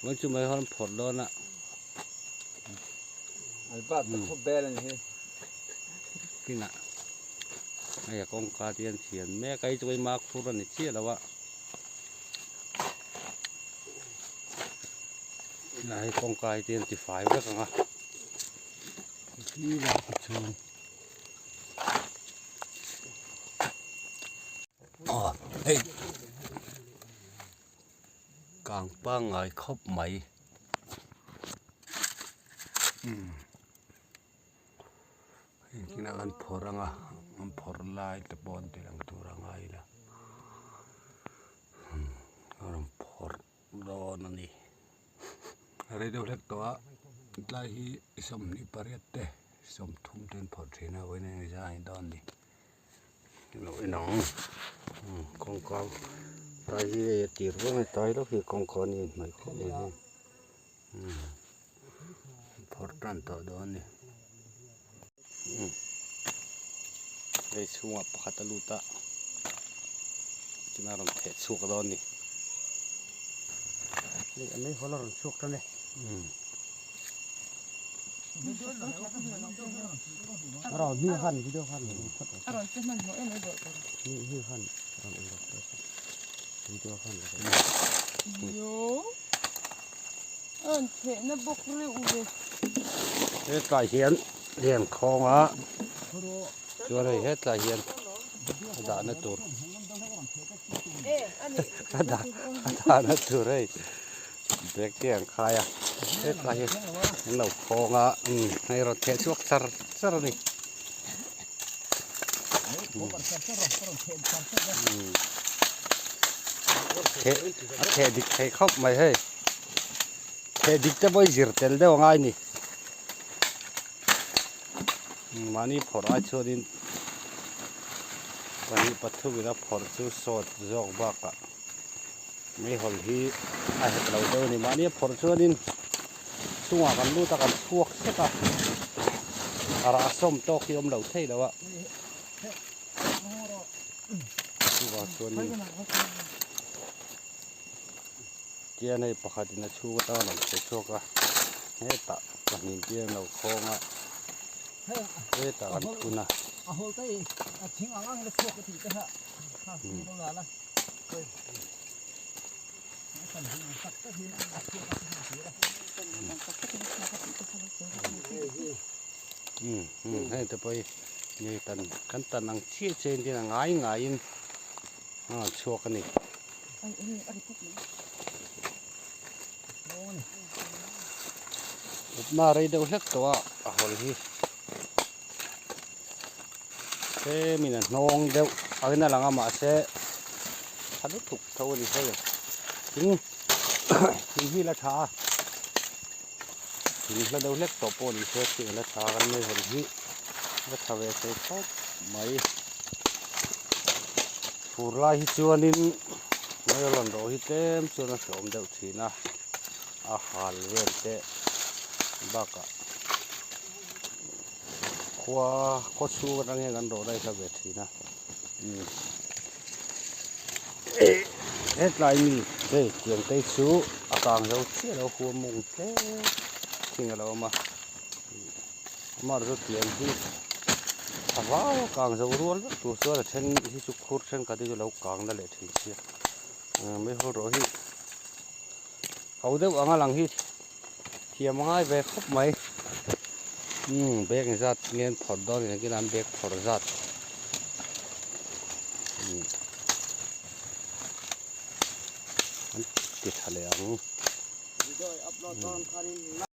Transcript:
มันจุไม่ฮอนผลโดนอ่ะไอ้บ้าตะคบแบนนี่กินอ่ะไอ้กองกาเตียนเสียนแม่ไก่จะไปมาคุรันนี่เชี่ยแล้ววะไอ้กองกาเตียนติดไฟไว้กันอ่ะนี่แหละชวนอ๋อเฮ้ยกลางป้างไอ้ครบไหมที่นั่นพอรังอ่ะมันพอลายตะบอนที่หลังตัวรังไงล่ะมันพอโดนนี่อะไรเดี๋ยวเล็กตัวลายสมนิปริตเตสมทุ่มเดินพอเทน่าไว้ในใจดอนนี่เราไอ้น้องกองกองลายตีร์ว่าไม่ตายแล้วคือกองกองนี่ไม่คุ้มเลยพอตันต่อดอนนี่ไอ้ช่วงปะตะลุตะที่น่ารำเทศสุกดอนนี่นี่อันนี้เขาเราสุกแล้วเนี่ยเราหิ้วขันที่เดียวขันเราจะมันหัวเอ็นไอ้เบิกนี่หิ้วขันเราเอ็นเราที่เดียวขันเลยโย่อันเทน่ะบกเร็วเลยเฮ็ดไก่เหียนเลี้ยงคองอ่ะชัวร์เลยเฮ็ดไก่เหียนด่าในตัวด่าในตัวเลยเด็กเลี้ยงใครอ่ะเฮ็ดไก่เหียนเราคองอ่ะให้เราเทชวกสารนี่เทดิเทครบไหมเฮ้ยเทดิจะไม่จิรเตลเดียวง่ายนี่มานี่พอร์ชดินวันนี้ปัจจุบันพอร์ชูสดจอกบักอะไม่หอลฮีไอ้เราเดินนี่มานี่พอร์ชูดินช่วงกันรู้ตะกันพวกเสกอะอาราส้มโตขี้อมเหลาเท่แล้วอะช่วงชวนนี้เจ้าในปกตินะชูก็ต้องหลังเสกโชกอะเฮ้ตะวันนี้เจ้าเราโค้งอะเฮ้ตะกันคุณนะเอาหัวใจทิ้งอ่างแล้วพวกกระถิ่นก็ฮะข้าซื้อตรงนั้นละเฮ้ยสั่นหินสักก็หินอัดเชือกก็หินเสือให้แต่ไปนี่ตันกันตันนังเชี่ยเชนที่นังง่ายชัวกันนี่มาอะไรเดี๋ยวเล็กตัวอ่ะฮอลฮีเอ้มีนั่นน้องเดี๋ยวเอาหน้าหลังมาเสียถ้าดูถูกเท่านี้เฮ้ยถึงที่ละชาถึงแล้วเดี๋ยวเล็กตัวปนเสียที่ละชากันไม่ฮอลฮีแล้วทำให้เสียชอบไม่ฟูลายชวนนินไม่หล่นโรหิตเต็มชวนสมเดี๋ยวทีนะอาหารเวรเตะบักอะว่าก็สู้กันยังไงกันโดได้สักเวทีนะเอ็ดไลมีเฮ้ยเจียงเตยสู้อากาศเราเชี่ยเราหัวมุงเต้ทิ้งเรามาเราเจียงที่ถ้าว่าอากาศเราร้อนตัวเสือเช่นที่สุขุดเช่นกันที่เรากางนั่นแหละทีเชี่ยไม่หัวเราที่เขาเดี๋ยวอ่างหลังที่เทียมง่ายไปครบไหมเบกจัดเงินพอดดอนอย่างกินน้ำเบกพอดจัดมันติดทะเล